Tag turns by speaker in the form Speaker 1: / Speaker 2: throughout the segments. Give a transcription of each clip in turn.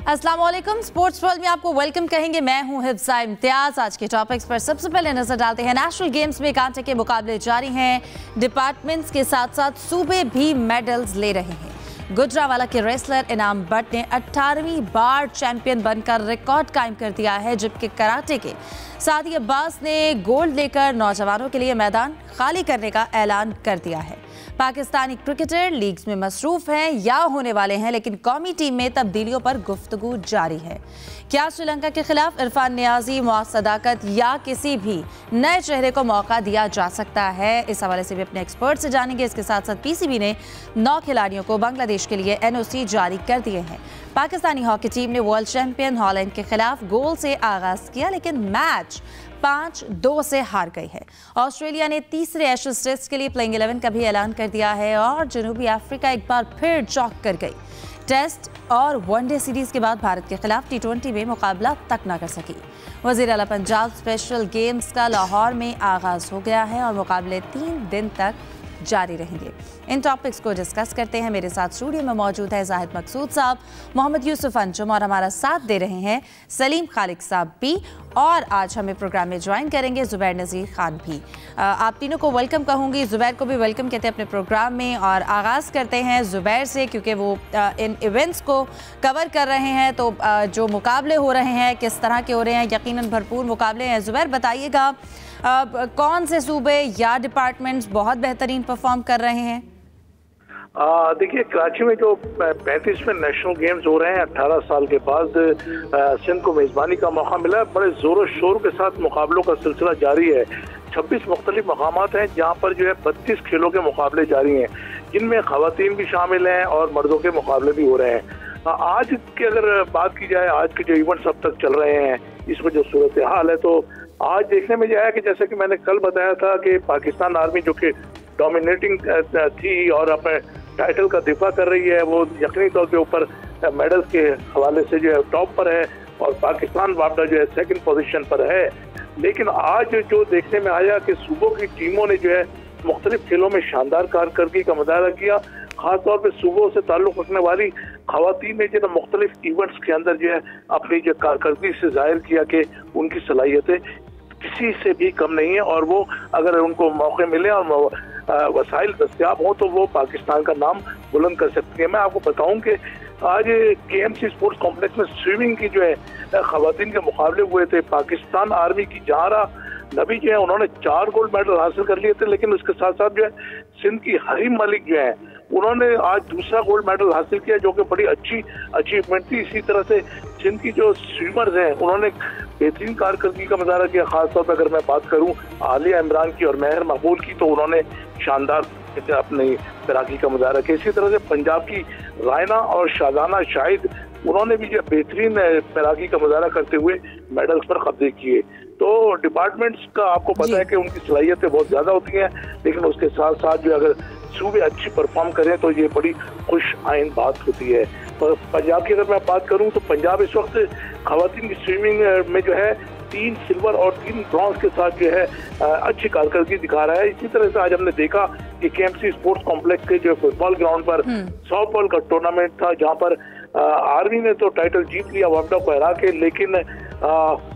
Speaker 1: अस्सलाम वालेकुम। Sports world में आपको वेलकम कहेंगे। मैं हूं हिफ्ज़ा इम्तियाज। आज के टॉपिक्स पर सबसे पहले नजर डालते हैं। नेशनल गेम्स में कांटे के मुकाबले जारी हैं। डिपार्टमेंट्स के साथ साथ सूबे भी मेडल्स ले रहे हैं। गुजरावाला के रेसलर इनाम भट्ट ने 18वीं बार चैंपियन बनकर रिकॉर्ड कायम कर दिया है, जबकि कराटे के सादी अब्बास ने गोल्ड लेकर नौजवानों के लिए मैदान खाली करने का ऐलान कर दिया है। पाकिस्तानी क्रिकेटर लीग्स में मसरूफ हैं या होने वाले हैं, लेकिन कौमी टीम में तब्दीलियों पर गुफ्तगू जारी है। क्या श्रीलंका के खिलाफ इरफान नियाजी, मुआज सदाकत या किसी भी नए चेहरे को मौका दिया जा सकता है? इस हवाले से भी अपने एक्सपर्ट से जानेंगे। इसके साथ साथ पीसीबी ने 9 खिलाड़ियों को बांग्लादेश के लिए एनओसी जारी कर दिए हैं। पाकिस्तानी हॉकी टीम ने वर्ल्ड चैंपियन हॉलैंड के खिलाफ गोल से आगाज किया, लेकिन मैच 5-2 से हार गई है। ऑस्ट्रेलिया ने तीसरे एशेज टेस्ट के लिए प्लेइंग 11 का भी ऐलान कर दिया है और जनूबी अफ्रीका एक बार फिर चौंक कर गई। टेस्ट और वनडे सीरीज के बाद भारत के खिलाफ T20 में मुकाबला तक न कर सकी। वज़ीर आला पंजाब स्पेशल गेम्स का लाहौर में आगाज हो गया है और मुकाबले 3 दिन तक जारी रहेंगे। इन टॉपिक्स को डिस्कस करते हैं। मेरे साथ स्टूडियो में मौजूद है जाहिद मकसूद साहब, मोहम्मद यूसुफ अंजुम और हमारा साथ दे रहे हैं सलीम खालिक साहब भी, और आज हमें प्रोग्राम में ज्वाइन करेंगे जुबैर नज़ीर खान भी। आप तीनों को वेलकम कहूँगी। जुबैर को भी वेलकम कहते हैं अपने प्रोग्राम में, और आगाज़ करते हैं जुबैर से क्योंकि वो इन इवेंट्स को कवर कर रहे हैं। तो जो मुकाबले हो रहे हैं किस तरह के हो रहे हैं? यकीनन भरपूर मुकाबले हैं। जुबैर बताइएगा, कौन से सूबे या डिपार्टमेंट्स बहुत बेहतरीन परफॉर्म कर रहे हैं?
Speaker 2: देखिए, कराची में जो 35वें नेशनल गेम्स हो रहे हैं, 18 साल के बाद सिंध को मेज़बानी का मौका मिला है। बड़े जोरों शोर के साथ मुकाबलों का सिलसिला जारी है। 26 मुख्तलिफ मकामात हैं जहाँ पर जो है 32 खेलों के मुकाबले जारी हैं, जिनमें खवातीन भी शामिल हैं और मर्दों के मुकाबले भी हो रहे हैं। आज की अगर बात की जाए, आज के जो इवेंट्स अब तक चल रहे हैं, इसमें जो सूरत हाल है, तो आज देखने में जो है कि जैसे कि मैंने कल बताया था कि पाकिस्तान आर्मी जो कि डोमिनेटिंग थी और अपने टाइटल का दिफा कर रही है, वो यकीनी तौर पे ऊपर मेडल्स के हवाले से जो है टॉप पर है, और पाकिस्तान वापडा जो है सेकंड पोजीशन पर है। लेकिन आज जो देखने में आया कि सूबों की टीमों ने जो है मुख्तलिफ खेलों में शानदार कारकर्दगी का मुजाहरा किया। खासतौर पर सूबों से ताल्लुक़ रखने वाली खवातीन ने जो मुख्तलिफ इवेंट्स के अंदर जो है अपनी जो कारकर्दगी से जाहिर किया कि उनकी सलाहियतें किसी से भी कम नहीं है, और वो अगर उनको मौके मिले और वसाइल दस्तियाब हों तो वो पाकिस्तान का नाम बुलंद कर सकती है। मैं आपको बताऊं कि आज KMC स्पोर्ट्स कॉम्प्लेक्स में स्विमिंग की जो है खवातीन के मुकाबले हुए थे। पाकिस्तान आर्मी की जहारा नबी जो है, उन्होंने 4 गोल्ड मेडल हासिल कर लिए थे, लेकिन उसके साथ साथ जो है सिंध की हरीम मलिक जो है, उन्होंने आज दूसरा गोल्ड मेडल हासिल किया, जो कि बड़ी अच्छी अचीवमेंट थी। इसी तरह से सिंध की जो स्विमर्स हैं, उन्होंने बेहतरीन कारकर्दगी का मुजाहरा किया। खासतौर पर अगर मैं बात करूं आलिया इमरान की और महर मकबूल की, तो उन्होंने शानदार अपनी तैराकी का मुजाहरा किया। इसी तरह से पंजाब की रायना और शाहजाना शाहिद, उन्होंने भी जो बेहतरीन तैराकी का मुजाहरा करते हुए मेडल्स पर कब्जे किए। तो डिपार्टमेंट्स का आपको पता है कि उनकी सलाहियतें बहुत ज़्यादा होती हैं, लेकिन उसके साथ साथ जो अगर सूबे अच्छी परफॉर्म करें तो ये बड़ी खुश आइन बात होती है। और पंजाब की अगर मैं बात करूं तो पंजाब इस वक्त खवातीन की स्विमिंग में जो है 3 सिल्वर और 3 ब्रॉन्ज के साथ जो है अच्छी कारकर्दगी दिखा रहा है। इसी तरह से आज हमने देखा कि KMC स्पोर्ट्स कॉम्प्लेक्स के जो फुटबॉल ग्राउंड पर सॉफ्टबॉल का टूर्नामेंट था, जहाँ पर आर्मी ने तो टाइटल जीत लिया वापडा को हरा के, लेकिन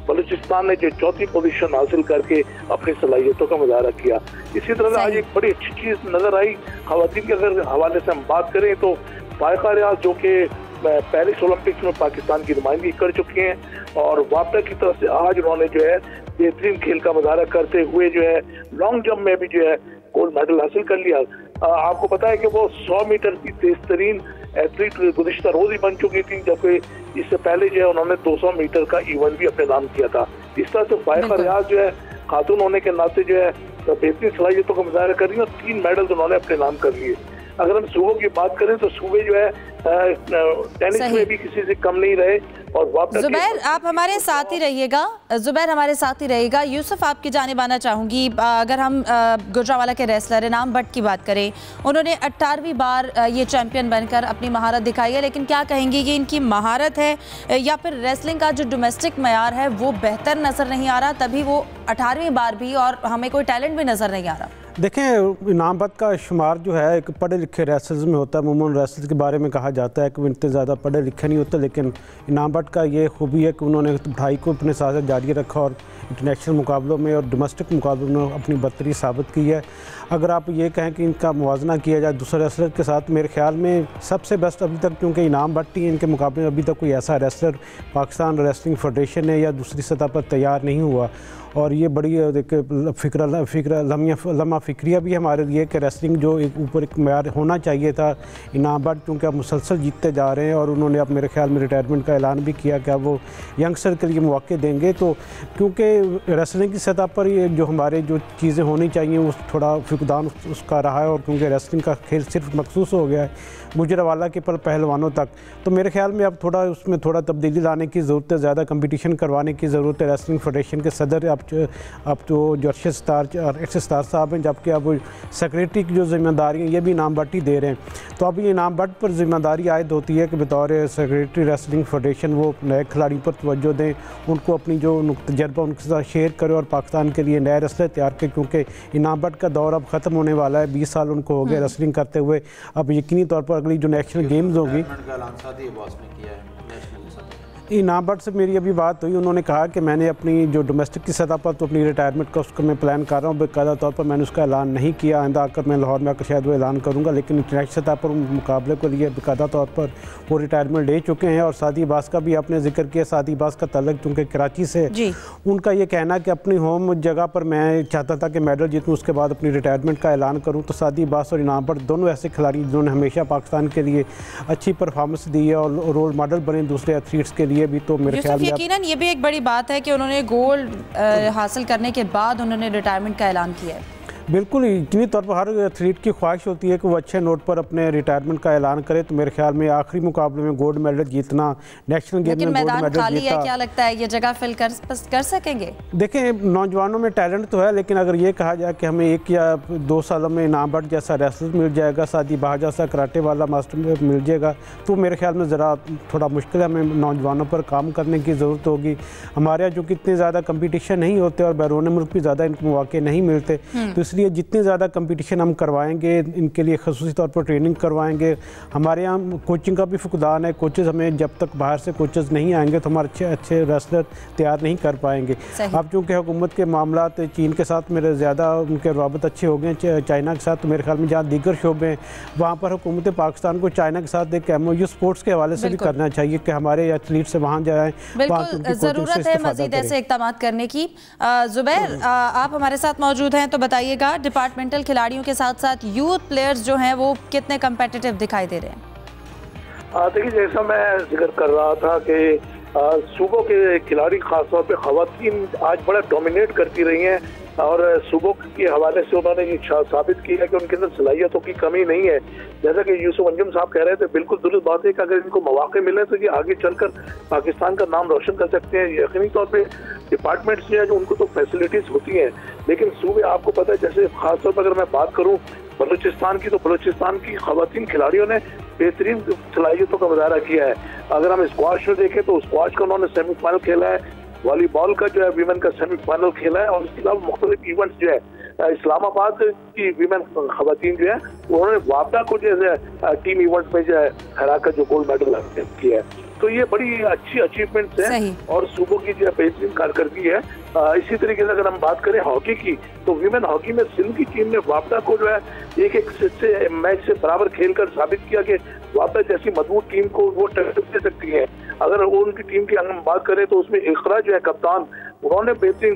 Speaker 2: बलूचिस्तान ने जो 4थी पोजीशन हासिल करके अपनी सलाहियतों का मुजाहरा किया। इसी तरह से आज एक बड़ी अच्छी चीज नजर आई खवातीन के अगर हवाले से हम बात करें तो फायका रियाज, जो कि पेरिस ओलंपिक्स में पाकिस्तान की नुमाइंदगी कर चुकी हैं, और वापडा की तरफ से आज उन्होंने जो है बेहतरीन खेल का मुजाहरा करते हुए जो है लॉन्ग जंप में भी जो है गोल्ड मेडल हासिल कर लिया। आपको पता है कि वो 100 मीटर की तेज तरीन एथलीट गुज़िश्ता रोज ही बन चुकी थी, जबकि इससे पहले जो है उन्होंने 200 मीटर का इवेंट भी अपने नाम किया था। इस तरह से फायका रियाज जो है खातून होने के नाते जो है बेहतरीन सलाहियतों का मुजाहरा कर रही है, और 3 मेडल उन्होंने अपने नाम कर लिए। अगर हम सूबों की बात करें तो सूबे जो है टेनिस में भी किसी से कम नहीं रहे। और
Speaker 1: जुबैर आप हमारे साथ ही रहिएगा। जुबैर हमारे साथ ही रहेगा। यूसुफ आपकी जानिब आना चाहूँगी। अगर हम गुजरावाला के रेसलर इनाम भट्ट की बात करें, उन्होंने 18वीं बार ये चैंपियन बनकर अपनी महारत दिखाई है, लेकिन क्या कहेंगी कि इनकी महारत है या फिर रेसलिंग का जो डोमेस्टिक मयार है वो बेहतर नज़र नहीं आ रहा, तभी वो 18वीं बार भी और हमें कोई टैलेंट भी नज़र नहीं आ रहा?
Speaker 3: देखें, इनामबद का शुमार जो है एक पढ़े लिखे रेसलर्स में होता है। अमूमन रेसलर्स के बारे में कहा जाता है कि वो इतने ज़्यादा पढ़े लिखे नहीं होते, लेकिन इनामबद का ये खूबी है कि उन्होंने पढ़ाई को अपने साथ जारी रखा और इंटरनेशनल मुकाबलों में और डोमेस्टिक मुकाबलों में अपनी बर्तरी साबित की है। अगर आप ये कहें कि इनका मुवाजना किया जाए दूसरे रेसलर के साथ, मेरे ख्याल में सबसे बेस्ट अभी तक, क्योंकि इनामबद ही इनके मुकाबले में अभी तक कोई ऐसा रेसलर पाकिस्तान रेसलिंग फेडरेशन है या दूसरी सतह पर तैयार नहीं हुआ। और ये बड़ी लम्हा फ़िक्रिया भी हमारे लिए कि रेसलिंग जो एक ऊपर एक मैयार होना चाहिए था। इनामबद क्योंकि अब मुसलसल जीतते जा रहे हैं और उन्होंने अब मेरे ख्याल में रिटायरमेंट का ऐलान भी किया कि अब वो यंगस्टर के लिए मौके देंगे। तो क्योंकि रेसलिंग की सतह पर ये जो हमारे जो चीज़ें होनी चाहिए उस थोड़ा फुकदान उसका रहा है, और क्योंकि रेसलिंग का खेल सिर्फ मखसूस हो गया है मुजरावाला के पहलवानों तक, तो मेरे ख्याल में अब थोड़ा उसमें थोड़ा तब्दीली लाने की ज़रूरत है, ज़्यादा कंपटीशन करवाने की ज़रूरत है। रेसलिंग फेडरेशन के सदर अब तो जो अर्शद सितार साहब हैं, जबकि अब सेक्रेटरी की जो जिम्मेदारी है ये भी इनामबद ही दे रहे हैं। तो अब ये इनामबद पर जिम्मेदारी आयद होती है कि बतौर सेक्रेटरी रेसलिंग फेडरेशन वो नए खिलाड़ी पर तवज्जो दें, उनको अपनी जो तजर्बा उनके साथ शेयर करें और पाकिस्तान के लिए नए रेसलर तैयार करें, क्योंकि इनामबद का दौर अब ख़त्म होने वाला है। 20 साल उनको हो गए रेसलिंग करते हुए। अब यकीनी तौर पर अगली जो नेशनल गेम्स होगी, इनामबद से मेरी अभी बात हुई, उन्होंने कहा कि मैंने अपनी जो डोमेस्टिक की सतह पर तो अपनी रिटायरमेंट का उसका मैं प्लान कर रहा हूँ, बाकायदा तौर पर मैंने उसका ऐलान नहीं किया। आइंदा आकर मैं लाहौर में आकर शायद वो ऐलान करूँगा, लेकिन इंटरनेशनल सतह पर मुकाबले के लिए बाकायदा तौर पर वो रिटायरमेंट ले चुके हैं। और सादी अब्बास का भी आपने जिक्र किया, सादी अब्बास का तल्लुक चूँकि कराची से, उनका ये कहना कि अपनी होम जगह पर मैं चाहता था कि मेडल जीतूँ, उसके बाद अपनी रिटायरमेंट का ऐलान करूँ। तो सादी अब्बास और इनामबद दोनों ऐसे खिलाड़ी जिन्होंने हमेशा पाकिस्तान के लिए अच्छी परफॉर्मेंस दी है और रोल मॉडल बने दूसरे एथलीट्स के लिए भी। तो मेरे ख्याल
Speaker 1: यकीनन ये भी एक बड़ी बात है कि उन्होंने गोल्ड हासिल करने के बाद उन्होंने रिटायरमेंट का ऐलान किया है।
Speaker 3: बिल्कुल, इतनी तौर पर हर एथलीट की ख्वाहिश होती है कि वो अच्छे नोट पर अपने रिटायरमेंट का ऐलान करे। तो मेरे ख्याल में आखिरी मुकाबले में गोल्ड मेडल जीतना, नेशनल गेम में गोल्ड मेडल जीतना,
Speaker 1: क्या लगता है ये जगह फिल कर सकेंगे?
Speaker 3: देखें, नौजवानों में टैलेंट तो है, लेकिन अगर ये कहा जाए कि हमें 1 या 2 सालों में इनामबद जैसा रेसलर मिल जाएगा, सादी बहा जैसा कराटे वाला मास्टर मिल जाएगा, तो मेरे ख्याल में ज़रा थोड़ा मुश्किल है। हमें नौजवानों पर काम करने की ज़रूरत होगी। हमारे यहाँ जो कितने ज़्यादा कंपटीशन नहीं होते और बैरून मुल्क भी ज़्यादा इनको मौके नहीं मिलते, तो इसलिए जितने ज़्यादा कंपटीशन हम करवाएंगे, इनके लिए ख़ुसूसी तौर पर ट्रेनिंग करवाएंगे। हमारे यहाँ कोचिंग का भी फुकदान है, कोचेज़ हमें जब तक बाहर से कोचेज़ नहीं आएंगे तो हमारे अच्छे रेसलर तैयार नहीं कर पाएंगे। अब चूँकि हुकूमत के मामला चीन के साथ मेरे ज़्यादा उनके रवाबत अच्छे हो गए, चाइना के साथ, तो मेरे ख्याल में जहाँ दीगर शोबे हैं वहाँ पर हुकूमत पाकिस्तान को चाइना के साथ एक MOU स्पोर्ट्स के हवाले से भी करना चाहिए कि हमारे एथलीट से वहाँ जाएँ।
Speaker 1: बिल्कुल ज़रूरत है मज़ीद ऐसे इक़दाम करने की। ज़ुबैर, आप हमारे साथ मौजूद हैं, तो बताइएगा डिपार्टमेंटल खिलाड़ियों के साथ साथ यूथ प्लेयर्स जो हैं वो कितने कम्पिटिटिव दिखाई दे रहे हैं?
Speaker 2: देखिए, जैसा मैं जिक्र कर रहा था कि सूबों के खिलाड़ी खासतौर पे ख़वातीन आज बड़ा डोमिनेट करती रही हैं और सूबों के हवाले से उन्होंने ये साबित किया कि उनके अंदर सलाहियतों की कमी नहीं है। जैसा कि यूसुफ अंजुम साहब कह रहे थे, बिल्कुल दुरुस्त बात है कि अगर इनको मौके मिले तो ये आगे चलकर पाकिस्तान का नाम रोशन कर सकते हैं। यकीनी तौर पे डिपार्टमेंट्स जो है जो उनको तो फैसिलिटीज़ होती हैं, लेकिन सूबे आपको पता है, जैसे खासतौर पर अगर मैं बात करूँ बलूचिस्तान की, तो बलूचिस्तान की ख़वातीन खिलाड़ियों ने बेहतरीन सलाहियतों का मुजाहरा किया है। अगर हम स्क्वाश में देखें तो स्क्वाश का उन्होंने सेमीफाइनल खेला है, वॉलीबॉल का जो है वीमेन का सेमीफाइनल खेला है, और उसके अलावा मुख्तलिफ इवेंट्स जो है इस्लामाबाद की वीमेन खवातीन जो है उन्होंने वापडा को जो है टीम इवेंट में जो है हराकर जो गोल्ड मेडल किया है। तो ये बड़ी अच्छी अचीवमेंट्स हैं और सूबों की जो है बेहतरीन कारकर्दगी है। इसी तरीके से अगर हम बात करें हॉकी की, तो वीमेन हॉकी में सिंध की टीम ने वापडा को जो है एक से मैच से बराबर खेलकर साबित किया कि वापडा जैसी मजबूत टीम को वो टक्कर दे सकती है। अगर वो उनकी टीम की हम बात करें तो उसमें इकरा जो है कप्तान, उन्होंने बेहतरीन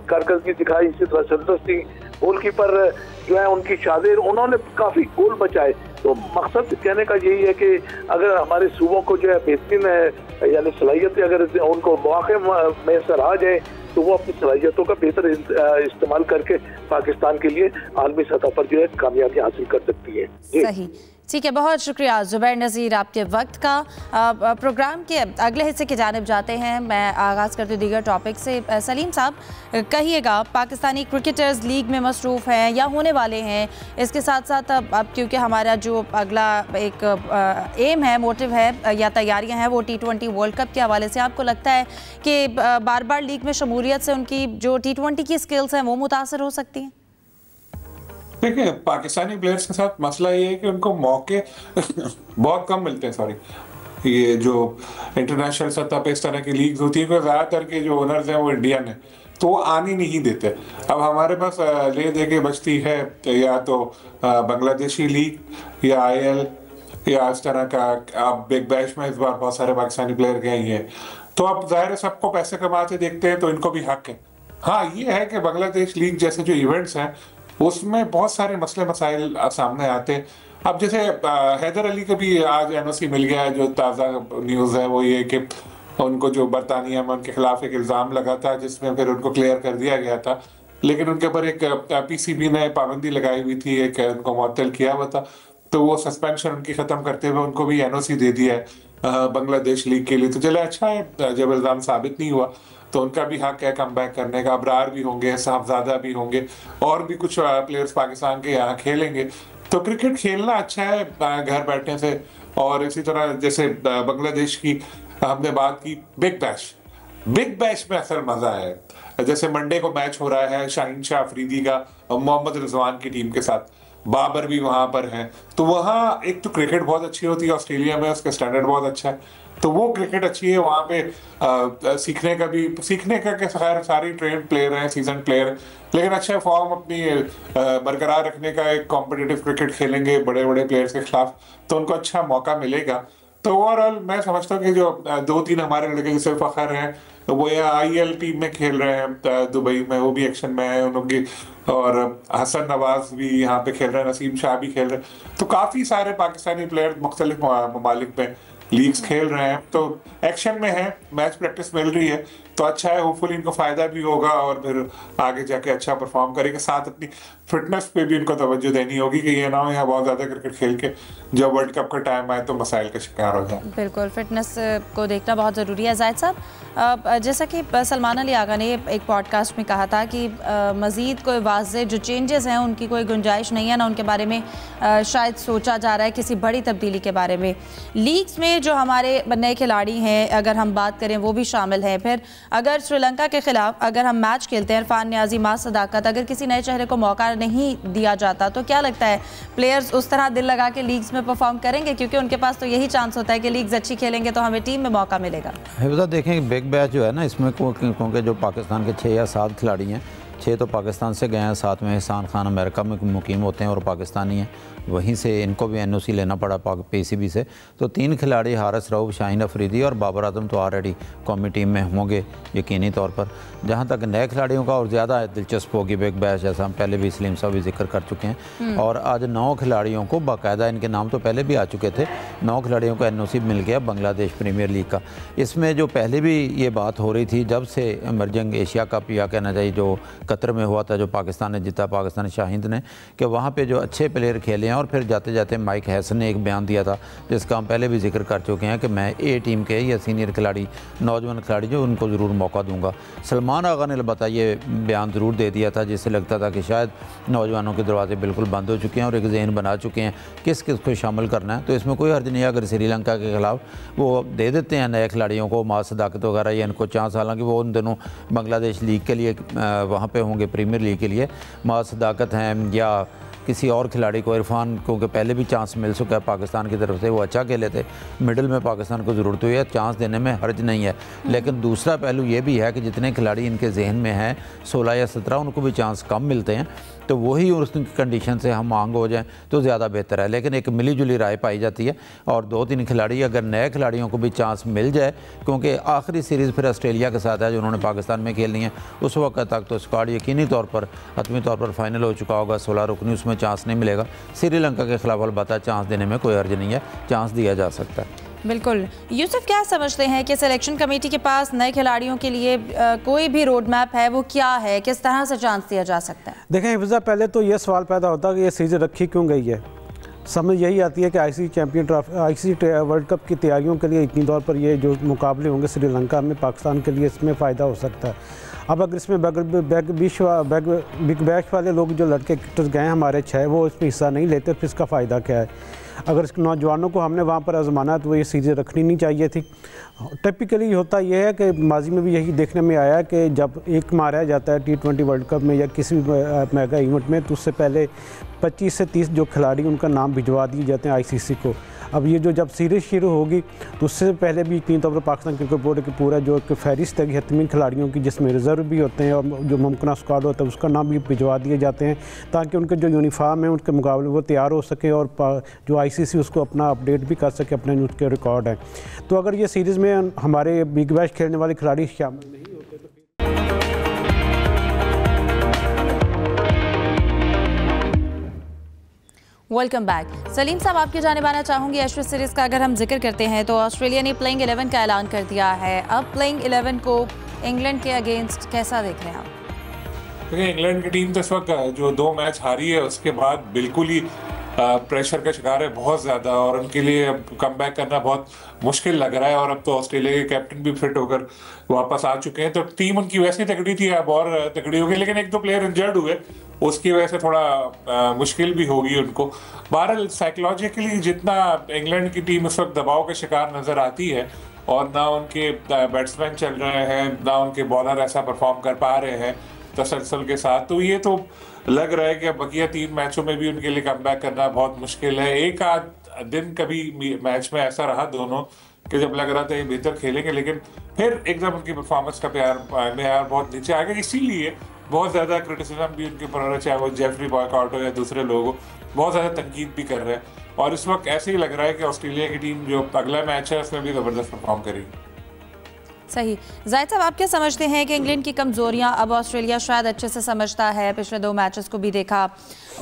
Speaker 2: कारकर्दगी दिखाई। इसी तरह संतोष सिंह गोलकीपर जो है उनकी शादिर, उन्होंने काफी गोल बचाए। तो मकसद कहने का यही है कि अगर हमारे सूबों को जो है बेहतरीन यानी सलाहियतें अगर उनको मौके में सर आ जाए तो वो अपनी सलाहियतों का बेहतर इस्तेमाल करके पाकिस्तान के लिए आलमी सतह पर जो है कामयाबी हासिल कर सकती है।
Speaker 1: सही, ठीक है, बहुत शुक्रिया ज़ुबैर नज़ीर आपके वक्त का। प्रोग्राम के अगले हिस्से की जानिब जाते हैं। मैं आगाज़ करती हूँ दीगर टॉपिक से। सलीम साहब, कहिएगा, पाकिस्तानी क्रिकेटर्स लीग में मसरूफ़ हैं या होने वाले हैं, इसके साथ साथ अब क्योंकि हमारा जो अगला एक एम है, मोटिव है या तैयारियां हैं वो T20 वर्ल्ड कप के हवाले से, आपको लगता है कि बार बार लीग में शमूलियत से उनकी जो T20 की स्किल्स हैं वो मुतासर हो सकती हैं?
Speaker 4: देखिए, पाकिस्तानी प्लेयर्स के साथ मसला ये है कि उनको मौके बहुत कम मिलते हैं। सॉरी, ये जो इंटरनेशनल सतह पे इस तरह की लीग्स होती है, ज़्यादातर के जो ओनर्स हैं वो इंडियन है, तो वो आने नहीं देते। अब हमारे पास ले दे के बचती है या तो बांग्लादेशी लीग या IL या इस तरह का। अब बिग बैश में इस बार बहुत सारे पाकिस्तानी प्लेयर गए हैं, तो अब जाहिर है सबको पैसे कमाते देखते हैं, तो इनको भी हक है। हाँ, ये है कि बांग्लादेश लीग जैसे जो इवेंट्स हैं उसमें बहुत सारे मसले मसाइल सामने आते हैं। अब जैसे हैदर अली को भी आज NOC मिल गया है। जो ताज़ा न्यूज़ है वो ये कि उनको जो बरतानिया में उनके खिलाफ एक इल्ज़ाम लगा था, जिसमें फिर उनको क्लियर कर दिया गया था, लेकिन उनके ऊपर एक PCB ने पाबंदी लगाई हुई थी, एक उनको मुअत्तल किया हुआ था, तो वो सस्पेंशन उनकी ख़त्म करते हुए उनको भी NOC दे दिया है बांग्लादेश लीग के लिए। तो चले अच्छा है, जब इल्ज़ाम साबित नहीं हुआ तो उनका भी हक है कम बैक करने का। अबरार भी होंगे, साहबजादा भी होंगे, और भी कुछ प्लेयर्स पाकिस्तान के यहाँ खेलेंगे। तो क्रिकेट खेलना अच्छा है घर बैठने से। और इसी तरह जैसे बांग्लादेश की हमने बात की, बिग बैश में असल मजा है। जैसे मंडे को मैच हो रहा है शाहीन शाह अफरीदी का मोहम्मद रिजवान की टीम के साथ, बाबर भी वहां पर है, तो वहाँ एक तो क्रिकेट बहुत अच्छी होती है। ऑस्ट्रेलिया में उसका स्टैंडर्ड बहुत अच्छा है, तो वो क्रिकेट अच्छी है वहाँ पे। सीखने का के सारे ट्रेन प्लेयर हैं, सीजन प्लेयर, लेकिन अच्छा फॉर्म अपनी बरकरार रखने का, एक कॉम्पिटिटिव क्रिकेट खेलेंगे बड़े बड़े प्लेयर्स के खिलाफ, तो उनको अच्छा मौका मिलेगा। तो ओवरऑल मैं समझता हूँ कि जो 2-3 हमारे लड़के जैसे फखर हैं, तो वो या IL टीम में खेल रहे हैं दुबई में, वो भी एक्शन में है उनकी, और हसन नवाज भी यहाँ पे खेल रहे हैं, नसीम शाह भी खेल रहे हैं। तो काफ़ी सारे पाकिस्तानी प्लेयर मुख्तलिफ ममालिक में लीग्स खेल रहे हैं, तो एक्शन में है, मैच प्रैक्टिस मिल रही है, तो अच्छा है। होपफुली इनको फ़ायदा भी होगा और फिर आगे जाके अच्छा परफॉर्म करेंगे। साथ अपनी फिटनेस पे भी इनको तवज्जो देनी होगी कि ये ना हो यहाँ बहुत ज़्यादा क्रिकेट खेल के जब वर्ल्ड कप का टाइम आए तो मसाइल का शिकार हो जाए।
Speaker 1: बिल्कुल, फिटनेस को देखना बहुत ज़रूरी है। जाहिद साहब, जैसा कि सलमान अली आगा ने एक पॉडकास्ट में कहा था कि मज़ीद कोई वाज़े जो चेंजेस हैं उनकी कोई गुंजाइश नहीं है, ना उनके बारे में शायद सोचा जा रहा है किसी बड़ी तब्दीली के बारे में। लीग्स में जो हमारे नए खिलाड़ी हैं, अगर हम बात करें, वो भी शामिल हैं। फिर अगर श्रीलंका के खिलाफ अगर हम मैच खेलते हैं, इरफान नियाज़ी, मास सदाकत, अगर किसी नए चेहरे को मौका नहीं दिया जाता, तो क्या लगता है प्लेयर्स उस तरह दिल लगा के लीग्स में परफॉर्म करेंगे? क्योंकि उनके पास तो यही चांस होता है कि लीग्स अच्छी खेलेंगे तो हमें टीम में मौका मिलेगा।
Speaker 5: हिफ्ज़ा देखें, बिग बैच जो है ना, इसमें क्योंकि जो पाकिस्तान के 6 या 7 खिलाड़ी हैं, 6 तो पाकिस्तान से गए हैं, 7 में एहसान खान अमेरिका में मुकीम होते हैं और पाकिस्तानी हैं, वहीं से इनको भी NOC लेना पड़ा PCB से। तो 3 खिलाड़ी, हारिस रऊफ, शाहीन अफरीदी और बाबर आजम तो ऑलरेडी कौमी टीम में होंगे यकीनी तौर पर। जहाँ तक नए खिलाड़ियों का और ज़्यादा दिलचस्प होगी बिग बैश, जैसा हम पहले भी सलीम साहब भी जिक्र कर चुके हैं। और आज 9 खिलाड़ियों को बाकायदा, इनके नाम तो पहले भी आ चुके थे, 9 खिलाड़ियों को NOC मिल गया बांग्लादेश प्रीमियर लीग का। इसमें जो पहले भी ये बात हो रही थी जब से इमर्जिंग एशिया कप, या कहना चाहिए जो कतर में हुआ था, जो पाकिस्तान ने जीता, पाकिस्तानी शाहिंद ने, कि वहाँ पर जो अच्छे प्लेयर खेले हैं। और फिर जाते जाते माइक हैसन ने एक बयान दिया था जिसका हम पहले भी जिक्र कर चुके हैं कि मैं A टीम के या सीनियर खिलाड़ी, नौजवान खिलाड़ी जो, उनको ज़रूर मौका दूंगा। सलमान आगा ने अलबत्ता ये बयान ज़रूर दे दिया था जिससे लगता था कि शायद नौजवानों के दरवाजे बिल्कुल बंद हो चुके हैं और एक जहन बना चुके हैं किस किस को शामिल करना है। तो इसमें कोई हर्ज नहीं है अगर श्रीलंका के खिलाफ वो दे देते हैं नए खिलाड़ियों को, मास सदाकत वगैरह, या इनको चांस, हालांकि वो उन दिनों बांग्लादेश लीग के लिए वहाँ पे होंगे, प्रीमियर लीग के लिए। मास सदाकत हैं या किसी और खिलाड़ी को, इरफान को के पहले भी चांस मिल चुका है पाकिस्तान की तरफ से, वो अच्छा खेले थे, मिडिल में पाकिस्तान को ज़रूरत हुई है, चांस देने में हर्ज नहीं है। लेकिन दूसरा पहलू ये भी है कि जितने खिलाड़ी इनके जहन में हैं 16 या 17, उनको भी चांस कम मिलते हैं, तो वही उस कंडीशन से हम मांग हो जाएं तो ज़्यादा बेहतर है। लेकिन एक मिली जुली राय पाई जाती है और 2-3 खिलाड़ी, अगर नए खिलाड़ियों को भी चांस मिल जाए, क्योंकि आखिरी सीरीज़ फिर ऑस्ट्रेलिया के साथ है जो उन्होंने पाकिस्तान में खेलनी है, उस वक्त तक तो स्क्वाड यकीनी तौर पर हतमी तौर पर फाइनल हो चुका होगा, 16 रुकनी, उसमें चांस नहीं मिलेगा। श्रीलंका के खिलाफ अलबत्ता चांस देने में कोई हर्ज नहीं है, चांस दिया जा सकता है।
Speaker 1: बिल्कुल। यूसुफ, क्या समझते हैं कि सिलेक्शन कमेटी के पास नए खिलाड़ियों के लिए कोई भी रोड मैप है, वो क्या है, किस तरह से चांस दिया जा सकता है?
Speaker 3: देखें हिफ्ज़ा, पहले तो ये सवाल पैदा होता है कि ये सीज़न रखी क्यों गई है। समझ यही आती है कि ICC वर्ल्ड कप की तैयारियों के लिए इतनी तौर पर ये जो मुकाबले होंगे श्रीलंका में, पाकिस्तान के लिए इसमें फ़ायदा हो सकता है। अब अगर इसमें बिग बैश वाले लोग जो लड़के क्रिकेटर्स गए हैं हमारे 6, वो इसमें हिस्सा नहीं लेते, फिर इसका फ़ायदा क्या है? अगर इस नौजवानों को हमने वहाँ पर आजमाना तो ये सीरीज़ रखनी नहीं चाहिए थी। टिपिकली होता यह है कि माजी में भी यही देखने में आया कि जब एक मारा जाता है T20 वर्ल्ड कप में या किसी भी मेगा इवेंट में, तो उससे पहले 25 से 30 जो खिलाड़ी उनका नाम भिजवा दिए जाते हैं ICC को। अब ये जो जब सीरीज़ शुरू होगी तो उससे पहले भी यकीन तौर पर पाकिस्तान क्रिकेट बोर्ड की पूरा जो फहरिस्त है हतमी खिलाड़ियों की, जिसमें रिज़र्व भी होते हैं और जो मुमकिन स्क्वाड होता है उसका नाम भी भिजवा दिए जाते हैं, ताकि उनके जो यूनिफॉर्म है उनके मुकाबले वो तैयार हो सके और जो ICC उसको अपना अपडेट भी कर सके अपने उसके रिकॉर्ड हैं। तो अगर ये सीरीज़ में हमारे बिग बैश खेलने वाले खिलाड़ी शामिल नहीं होते तो
Speaker 1: वेलकम बैक। सलीम साहब, आपकी जानिब आना चाहूँगी। एशेज सीरीज़ का अगर हम जिक्र करते हैं तो ऑस्ट्रेलिया ने प्लेइंग 11 का ऐलान कर दिया है। अब प्लेइंग 11 को इंग्लैंड के अगेंस्ट कैसा देख रहे हैं आप?
Speaker 4: देखिए, इंग्लैंड की टीम तो इस वक्त जो 2 मैच हारी है उसके बाद बिल्कुल ही प्रेशर का शिकार है बहुत ज़्यादा, और उनके लिए अब कमबैक करना बहुत मुश्किल लग रहा है। और अब तो ऑस्ट्रेलिया के कैप्टन भी फिट होकर वापस आ चुके हैं, तो टीम उनकी वैसे ही तगड़ी थी, अब और तगड़ी होगी। लेकिन 1-2 प्लेयर इंजर्ड हुए, उसकी वजह से थोड़ा मुश्किल भी होगी उनको। बहरहाल साइकोलॉजिकली जितना इंग्लैंड की टीम इस वक्त दबाव के शिकार नज़र आती है, और ना उनके बैट्समैन चल रहे हैं, ना उनके बॉलर ऐसा परफॉर्म कर पा रहे हैं तसलसल के साथ, तो ये तो लग रहा है कि अब बकिया 3 मैचों में भी उनके लिए कमबैक करना बहुत मुश्किल है। एक आध दिन कभी मैच में ऐसा रहा दोनों कि जब लग रहा था ये बेहतर खेलेंगे, लेकिन फिर एकदम उनकी परफॉर्मेंस का मेयार बहुत नीचे आ गया। इसीलिए बहुत ज़्यादा क्रिटिसिज्म भी उनके ऊपर हो रहा है, चाहे वो जेफरी बॉयकॉट हो या दूसरे लोग हो, बहुत ज़्यादा तनकीद भी कर रहे हैं। और इस वक्त ऐसे ही लग रहा है कि ऑस्ट्रेलिया की टीम जो अगला मैच है उसमें भी ज़बरदस्त परफॉर्म करेगी।
Speaker 1: सही। जाहिद साहब, आप क्या समझते हैं कि इंग्लैंड की कमज़ोरियां अब ऑस्ट्रेलिया शायद अच्छे से समझता है? पिछले 2 मैचेस को भी देखा,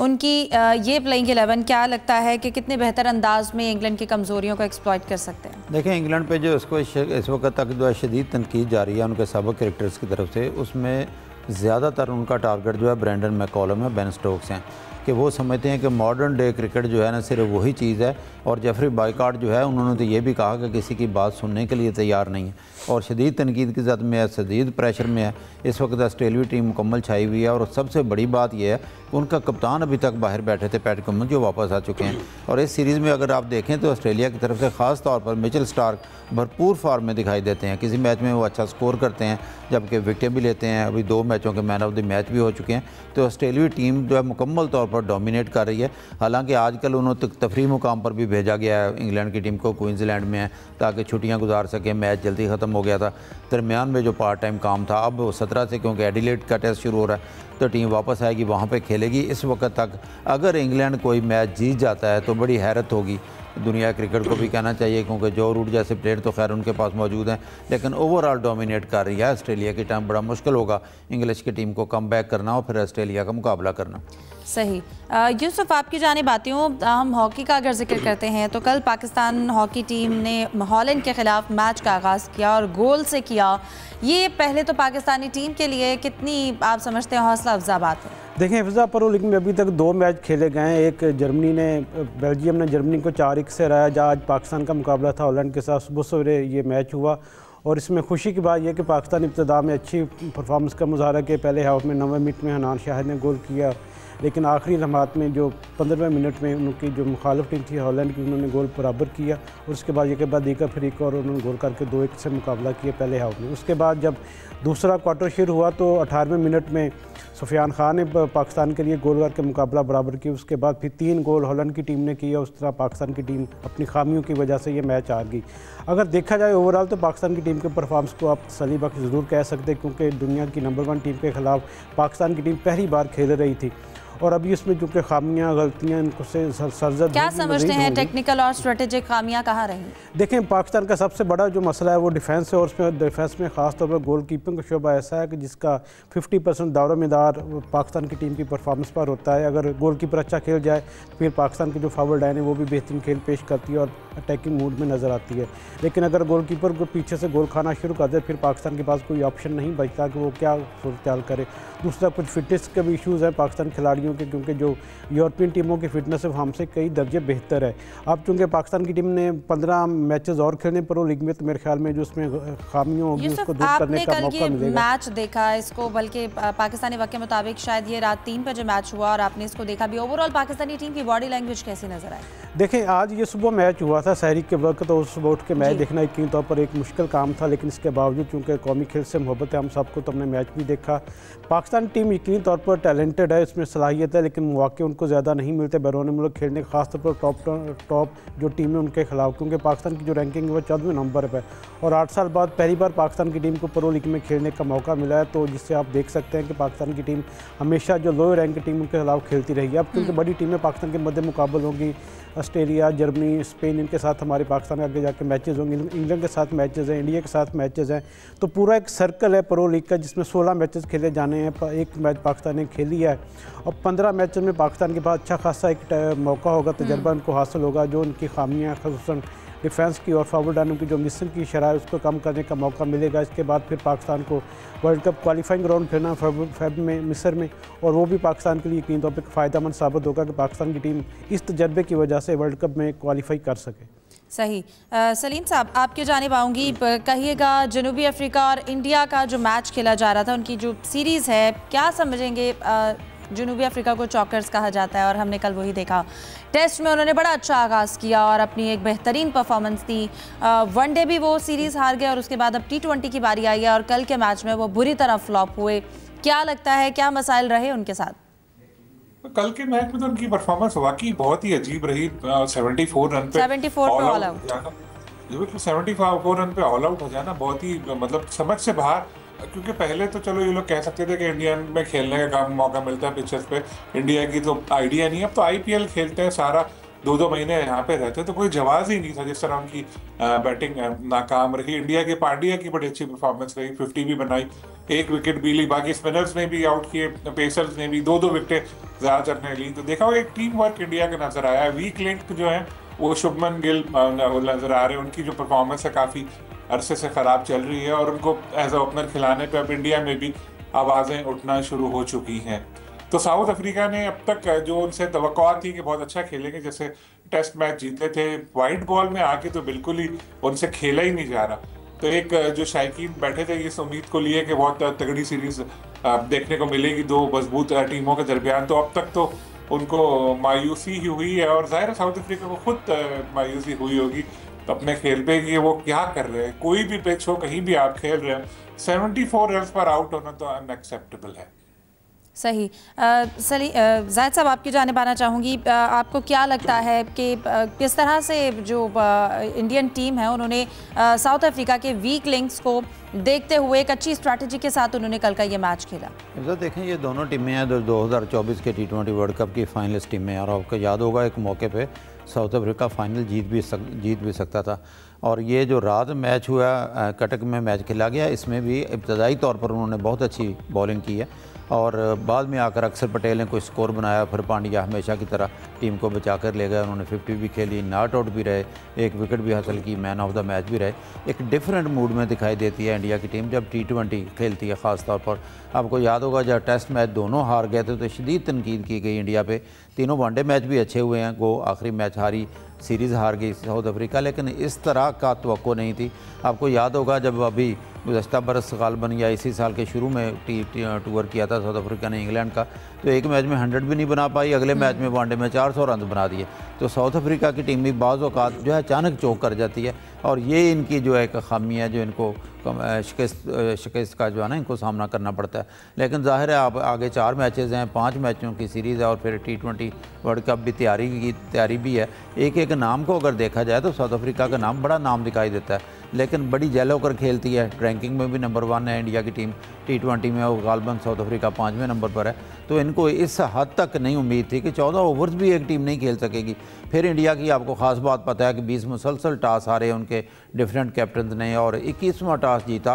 Speaker 1: उनकी ये प्लेइंग 11 क्या लगता है कि कितने बेहतर अंदाज में इंग्लैंड की कमज़ोरियों को एक्सप्लॉइट कर सकते हैं?
Speaker 5: देखें, इंग्लैंड पे जो इसको इस वक्त तक जो है शदीद तनकीद जारी है उनके सबक क्रिकेटर्स की तरफ से, उसमें ज़्यादातर उनका टारगेट जो है ब्रेंडन मैकॉलम है, बेन स्टोक्स हैं, कि वो समझते हैं कि मॉडर्न डे क्रिकेट जो है ना सिर्फ वही चीज़ है। और जेफरी बॉयकॉट जो है उन्होंने तो ये भी कहा कि किसी की बात सुनने के लिए तैयार नहीं है और शदीद तनकीद की ज़द में है, शदीद प्रेशर में है। इस वक्त ऑस्ट्रेलियाई टीम मुकम्मल छाई हुई है, और सबसे बड़ी बात यह है कि उनका कप्तान अभी तक बाहर बैठे थे, पैट कमिंस, जो वापस आ चुके हैं। और इस सीरीज़ में अगर आप देखें तो ऑस्ट्रेलिया की तरफ से ख़ास तौर पर मिचेल स्टार्क भरपूर फॉर्म में दिखाई देते हैं। किसी मैच में वो अच्छा स्कोर करते हैं, जबकि विकेट भी लेते हैं। अभी 2 मैचों के मैन ऑफ द मैच भी हो चुके हैं। तो ऑस्ट्रेलियाई टीम जो है मुकम्मल तौर पर डोमिनेट कर रही है। हालांकि आजकल उन्होंने तफरी मुकाम पर भी भेजा गया है इंग्लैंड की टीम को, क्वींसलैंड में है, ताकि छुट्टियां गुजार सकें। मैच जल्दी ख़त्म हो गया था, दरमियान में जो पार्ट टाइम काम था। अब 17 से क्योंकि एडिलेड का टेस्ट शुरू हो रहा है तो टीम वापस आएगी, वहाँ पे खेलेगी। इस वक्त तक अगर इंग्लैंड कोई मैच जीत जाता है तो बड़ी हैरत होगी दुनिया क्रिकेट को भी कहना चाहिए, क्योंकि जो रूट जैसे प्लेयर तो खैर उनके पास मौजूद हैं, लेकिन ओवरऑल डोमिनेट कर रही है ऑस्ट्रेलिया की टीम। बड़ा मुश्किल होगा इंग्लिश की टीम को कम बैक करना और फिर ऑस्ट्रेलिया का मुकाबला करना।
Speaker 1: सही। यूसुफ, आपकी जानिब आती हूँ। हम हॉकी का अगर जिक्र करते हैं तो कल पाकिस्तान हॉकी टीम ने हॉलैंड के ख़िलाफ़ मैच का आगाज़ किया और गोल से किया। ये पहले तो पाकिस्तानी टीम के लिए कितनी आप समझते हैं हौसला अफजा बात है?
Speaker 3: देखें, हिफ्ज़ा प्रो लीग में अभी तक 2 मैच खेले गए हैं। एक बेल्जियम ने जर्मनी को 4-1 से हराया, जहाँ आज पाकिस्तान का मुकाबला था हॉलैंड के साथ। सुबह सवेरे ये मैच हुआ और इसमें खुशी की बात यह कि पाकिस्तान इब्तिदा में अच्छी परफॉर्मेंस का मुजाहरा किया। पहले हाफ में 9वें मिनट में हनान शाहिद ने गोल किया, लेकिन आखिरी लम्हात में जो 15वें मिनट में उनकी जो मुखालिफ टीम थी हॉलैंड की, उन्होंने गोल बराबर किया। और उसके बाद एक बाद दीका फिर एक और उन्होंने गोल करके 2-1 से मुकाबला किया पहले हाफ में। उसके बाद जब दूसरा क्वार्टर शुरू हुआ तो 18वें मिनट में सुफियान खान ने पाकिस्तान के लिए गोल करके मुकाबला बराबर किया। उसके बाद फिर 3 गोल हॉलैंड की टीम ने किया। उस तरह पाकिस्तान की टीम अपनी खामियों की वजह से ये मैच हार गई। अगर देखा जाए ओवरऑल तो पाकिस्तान की टीम के परफॉर्मेंस को आप तसल्ली बख्श ज़रूर कह सकते हैं, क्योंकि दुनिया की नंबर 1 टीम के ख़िलाफ़ पाकिस्तान की टीम पहली बार खेल रही थी। और अभी इसमें चूँकि खामियाँ गलतियाँ इनको से सरजद
Speaker 1: क्या समझते हैं टेक्निकल और स्ट्रेटेजिक खामियाँ कहाँ रही?
Speaker 3: देखें, पाकिस्तान का सबसे बड़ा जो मसला है वो डिफेंस है, और उसमें डिफेंस में ख़ास तौर पर गोल कीपिंग का शोबा ऐसा है कि जिसका 50% दारोमदार पाकिस्तान की टीम की परफॉर्मेंस पर होता है। अगर गोल कीपर अच्छा खेल जाए तो फिर पाकिस्तान की जो फॉरवर्ड लाइन है वो भी बेहतरीन खेल पेश करती है और अटैकिंग मूड में नज़र आती है। लेकिन अगर गोल कीपर को पीछे से गोल खाना शुरू कर दे फिर पाकिस्तान के पास कोई ऑप्शन नहीं बचता कि वो क्या सूरत करे। दूसरा, कुछ फिटनेस के भी इशूज़ हैं पाकिस्तान खिलाड़ियों के, क्योंकि जो यूरोपियन टीमों की फिटनेस है हमसे कई दर्जे बेहतर है। अब चूँकि पाकिस्तान की टीम ने 15 मैचेस और खेलने प्रो लीग में, तो मेरे ख्याल में जो उसमें खामियों होगी उसको दूर करने का मौका मिलेगा।
Speaker 1: मैच देखा इसको, बल्कि पाकिस्तानी वक्त के मुताबिक शायद ये रात 3 बजे मैच हुआ और आपने इसको देखा भी। ओवरऑल पाकिस्तानी टीम की बॉडी लैंग्वेज कैसी नजर आई?
Speaker 3: देखें, आज ये सुबह मैच हुआ था शहरी के वक्त, तो सुबह उठ के मैच देखना यकीनी तौर पर एक मुश्किल काम था, लेकिन इसके बावजूद चूँकि कौमी खेल से मोहब्बत है हम सबको, तो हमने मैच भी देखा। पाकिस्तान टीम यकीनी तौर पर टैलेंटेड है, इसमें सलाहियत है, लेकिन मौके उनको ज़्यादा नहीं मिलते बैरून मुल्क खेलने, खासतौर पर टॉप जो टीम है उनके खिलाफ, क्योंकि पाकिस्तान की जो रैंकिंग है वो 14वें नंबर पर, और 8 साल बाद पहली बार पाकिस्तान की टीम को प्रो लीग में खेलने का मौका मिला है, तो जिससे आप देख सकते हैं कि पाकिस्तान की टीम हमेशा जो लोअर रैंक की टीम उनके खिलाफ खेलती रही है। अब क्योंकि बड़ी टीमें पाकिस्तान के मध्य मुकाबल होंगी, ऑस्ट्रेलिया, जर्मनी, स्पेन, इनके साथ हमारे पाकिस्तान आगे जाके मैचेस होंगे, इंग्लैंड के साथ मैचेस हैं, इंडिया के साथ मैचेस हैं, तो पूरा एक सर्कल है प्रो लीग का जिसमें 16 मैचेस खेले जाने हैं। एक मैच पाकिस्तान ने खेली है और 15 मैचों में पाकिस्तान के पास अच्छा खासा एक मौका होगा, तजर्बा उनको हासिल होगा, जो उनकी खामियाँ खसूसन डिफेंस की और फॉरवर्ड डालने की जो मिसिंग की शरह है उसको कम करने का मौका मिलेगा। इसके बाद फिर पाकिस्तान को वर्ल्ड कप क्वालिफाइंग राउंड खेलना फेब में मिस्र में, और वो भी पाकिस्तान के लिए यकीन तौर पर फ़ायदेमंद साबित होगा कि पाकिस्तान की टीम इस तजर्बे की वजह से वर्ल्ड कप में क्वालिफाई कर सके।
Speaker 1: सही। सलीम साहब, आपके जानिब आऊँगी, कहिएगा जनूबी अफ्रीका और इंडिया का जो मैच खेला जा रहा था, उनकी जो सीरीज़ है, क्या समझेंगे? जनूबी अफ्रीका को चॉकर्स कहा जाता है और हमने कल वही देखा। टेस्ट में उन्होंने बड़ा अच्छा आगाज़ किया और अपनी एक बेहतरीन परफॉर्मेंस दी। वनडे भी वो सीरीज़ हार गए और उसके बाद अब T20 की बारी आई है और कल के मैच में वो बुरी तरह फ्लॉप हुए। क्या लगता है, क्या मसाइल रहे उनके साथ?
Speaker 4: कल के मैच में तो उनकी परफॉर्मेंस वाकई बहुत ही अजीब रही। 74 रन पे
Speaker 1: 74 पे ऑल आउट,
Speaker 4: 74 रन पे ऑल आउट हो जाना बहुत ही मतलब समझ से बाहर, क्योंकि पहले तो चलो ये लोग कह सकते थे कि इंडिया में खेलने का काम मौका मिलता है पिचेस पे, इंडिया की तो आइडिया नहीं है। अब तो IPL खेलते हैं, सारा 2-2 महीने यहाँ पे रहते हैं, तो कोई जवाब ही नहीं था। जिस तरह उनकी बैटिंग नाकाम रही। इंडिया के पांड्या की बड़ी अच्छी परफॉर्मेंस रही, 50 भी बनाई, 1 विकेट भी ली, बाकी स्पिनर्स ने भी आउट किए, पेसर्स ने भी 2-2 विकेटें ज़्यादातर ने ली। तो देखा होगा एक टीम वर्क इंडिया का नजर आया। वीक लिंक जो है वो शुभमन गिल नजर आ रहे हैं, उनकी जो परफॉर्मेंस है काफ़ी अरसे से ख़राब चल रही है और उनको एज अ ओपनर खिलाने पे अब इंडिया में भी आवाज़ें उठना शुरू हो चुकी हैं। तो साउथ अफ्रीका ने अब तक जो उनसे तवक्को थी कि बहुत अच्छा खेलेंगे, जैसे टेस्ट मैच जीते थे, वाइट बॉल में आके तो बिल्कुल ही उनसे खेला ही नहीं जा रहा। तो एक जो शायकीन बैठे थे इस उम्मीद को लिए कि बहुत तगड़ी सीरीज देखने को मिलेगी दो मजबूत टीमों के दरमियान, तो अब तक तो उनको मायूसी ही हुई है और जाहिर साउथ अफ्रीका को खुद मायूसी हुई होगी अपने खेल पे कि वो क्या कर रहे हैं। कोई भी पिच हो, कहीं भी आप खेल रहे हैं, 74 रन पर आउट होना तो अनएक्सेप्टेबल है।
Speaker 1: सही। जायद साहब, आपकी जानिब आना चाहूँगी, आपको क्या लगता है कि किस तरह से जो इंडियन टीम है उन्होंने साउथ अफ्रीका के वीक लिंक्स को देखते हुए एक अच्छी स्ट्रैटेजी के साथ उन्होंने कल का ये मैच खेला?
Speaker 5: देखें, ये दोनों टीमें हैं 2024 के T20 वर्ल्ड कप की फाइनलिस्ट टीमें हैं और आपको याद होगा एक मौके पे साउथ अफ्रीका फाइनल जीत भी सकता था। और ये जो रात मैच हुआ, कटक में मैच खेला गया, इसमें भी इब्तदाई तौर पर उन्होंने बहुत अच्छी बॉलिंग की है और बाद में आकर अक्षर पटेल ने कोई स्कोर बनाया, फिर पांड्या हमेशा की तरह टीम को बचा कर ले गए। उन्होंने 50 भी खेली, नॉट आउट भी रहे, 1 विकेट भी हासिल की, मैन ऑफ द मैच भी रहे। एक डिफरेंट मूड में दिखाई देती है इंडिया की टीम जब T20 खेलती है। ख़ास तौर पर आपको याद होगा जब टेस्ट मैच दोनों हार गए थे तो शदीद तनकीद की गई इंडिया पे। तीनों वनडे मैच भी अच्छे हुए हैं, गो आखिरी मैच हारी, सीरीज़ हार गई साउथ अफ्रीका, लेकिन इस तरह का तवक्को नहीं थी। आपको याद होगा जब अभी गुज़श्ता बरस गालबन या इसी साल के शुरू में टूर किया था साउथ अफ्रीका ने इंग्लैंड का, तो एक मैच में 100 भी नहीं बना पाई, अगले मैच में वनडे में 400 रन बना दिए। तो साउथ अफ्रीका की टीम भी बाज़ औक़ात जो है अचानक चौक कर जाती है और ये इनकी जो है एक खामी है जो इनको शिकस्त का जो है ना इनको सामना करना पड़ता है। लेकिन ज़ाहिर है आप आगे 4 मैचेज़ हैं, 5 मैचों की सीरीज़ है और फिर T20 वर्ल्ड कप भी तैयारी भी है। एक नाम को अगर देखा जाए तो साउथ अफ्रीका का नाम बड़ा नाम दिखाई देता है, लेकिन बड़ी जैल होकर खेलती है। रैंकिंग में भी नंबर 1 है इंडिया की टीम T20 में, और गालबन साउथ अफ्रीका 5वें नंबर पर है। तो इनको इस हद तक नहीं उम्मीद थी कि 14 ओवर्स भी एक टीम नहीं खेल सकेगी। फिर इंडिया की आपको ख़ास बात पता है कि 20 मुसलसल टॉस हारे उनके डिफरेंट कैप्टन ने और 21वां टॉस जीता,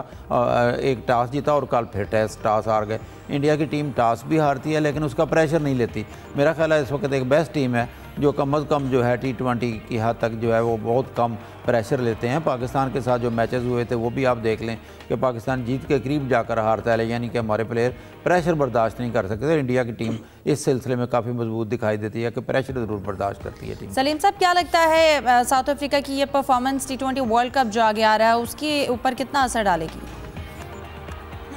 Speaker 5: एक टॉस जीता और कल फिर टॉस हार गए। इंडिया की टीम टॉस भी हारती है लेकिन उसका प्रेशर नहीं लेती। मेरा ख्याल है इस वक्त एक बेस्ट टीम है जो कम अज़ कम जो है T20 की हद तक जो है वो बहुत कम प्रेशर लेते हैं। पाकिस्तान के साथ जो मैचेस हुए थे वो भी आप देख लें कि पाकिस्तान जीत के करीब जाकर हारता है, यानी कि हमारे प्लेयर प्रेशर बर्दाश्त नहीं कर सकते। इंडिया की टीम इस सिलसिले में काफ़ी मजबूत दिखाई देती है कि प्रेशर ज़रूर बर्दाश्त करती है टीम।
Speaker 1: सलीम साहब, क्या लगता है साउथ अफ्रीका की ये परफॉर्मेंस T20 वर्ल्ड कप जो आगे आ रहा है उसके ऊपर कितना असर डालेगी?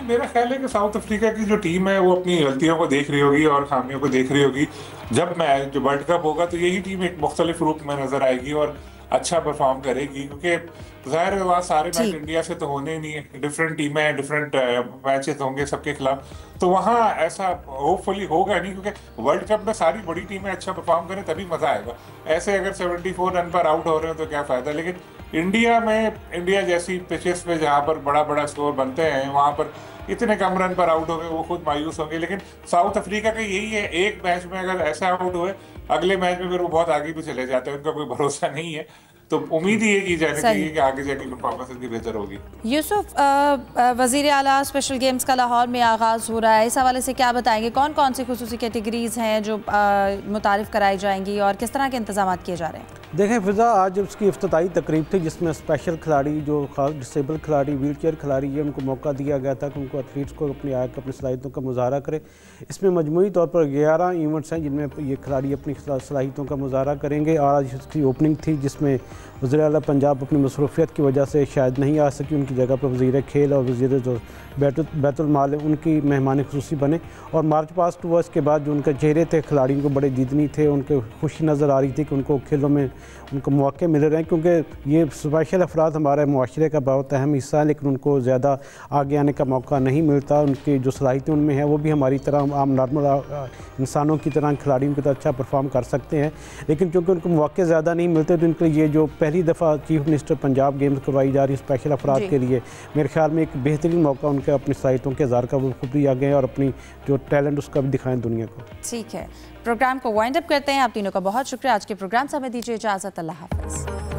Speaker 4: मेरा ख्याल है कि साउथ अफ्रीका की जो टीम है वो अपनी गलतियों को देख रही होगी और खामियों को देख रही होगी। जब मैच जो वर्ल्ड कप होगा तो यही टीम एक मुख्तलिफ रूप में नजर आएगी और अच्छा परफॉर्म करेगी, क्योंकि ज़ाहिर है वहाँ सारे मैच इंडिया से तो होने नहीं है, डिफरेंट टीमें हैं, डिफरेंट मैचेस होंगे सबके खिलाफ, तो वहाँ ऐसा होपफुली होगा नहीं, क्योंकि वर्ल्ड कप में सारी बड़ी टीमें अच्छा परफॉर्म करें तभी मजा आएगा। ऐसे अगर 74 रन पर आउट हो रहे हो तो क्या फायदा। लेकिन इंडिया जैसी पिचेस पे जहाँ पर बड़ा बड़ा स्कोर बनते हैं वहाँ पर इतने कम रन पर आउट हो गए वो खुद मायूस होंगे। लेकिन साउथ अफ्रीका का यही है, एक मैच में अगर ऐसा आउट हुए अगले मैच में फिर वो बहुत आगे भी चले जाते हैं, उनका कोई भरोसा नहीं है। तो उम्मीद ही ये की जानी चाहिए कि आगे जाके परफॉर्मेंस इनकी बेहतर होगी।
Speaker 1: यूसुफ, वज़ीर आला स्पेशल गेम्स का लाहौर में आगाज़ हो रहा है, इस हवाले से क्या बताएंगे? कौन कौन सी खुसूसी कैटेगरीज हैं जो मुतारिफ कराई जाएंगी और किस तरह के इंतजाम किए जा रहे हैं?
Speaker 3: देखें फ़िज़ा, आज उसकी इफ्तिताई तकरीब थी जिसमें स्पेशल खिलाड़ी, जो डिसेबल खिलाड़ी, व्हील चेयर खिलाड़ी, ये उनको मौका दिया गया था कि उनको एथलीट्स को अपनी सलाहियतों का मुजाहरा करें। इसमें मजमूई तौर पर 11 इवेंट्स हैं जिनमें ये खिलाड़ी अपनी सलाहियतों का मुजाहरा करेंगे। और आज इसकी ओपनिंग थी जिसमें वज़ीर आला पंजाब अपनी मसरूफियत की वजह से शायद नहीं आ सकी, उनकी जगह पर वज़ीर खेल और वज़ीर जो बैतुल माल है उनकी मेहमान खुसूसी बने। और मार्च पास्ट हुआ, इसके बाद जो उनके चेहरे थे खिलाड़ियों को बड़े जिद्दी थे, उनके खुशी नज़र आ रही थी कि उनको खेलों में उनको मौके मिल रहे हैं, क्योंकि ये स्पेशल अफराद हमारे मुआशरे का बहुत अहम हिस्सा है, लेकिन उनको ज़्यादा आगे आने का मौका नहीं मिलता। उनकी जो सलाहियतें उनमें हैं वो भी हमारी तरह आम नॉर्मल इंसानों की तरह खिलाड़ियों की तरह अच्छा परफॉर्म कर सकते हैं, लेकिन क्योंकि उनको मौके ज़्यादा नहीं मिलते तो इनके लिए ये जो पहली दफ़ा चीफ मिनिस्टर पंजाब गेम्स करवाई जा रही स्पेशल अफराद के लिए मेरे ख्याल में एक बेहतरीन मौका उनके अपनी सलाहियतों के इज़हार का वो खुद भी आगे हैं और अपनी जो टैलेंट उसका भी दिखाएं दुनिया को।
Speaker 1: ठीक है, प्रोग्राम को वाइंड अप करते हैं। आप तीनों का बहुत शुक्रिया। आज के प्रोग्राम से हमें दीजिए इजाज़त। अल्लाह हाफ़िज़।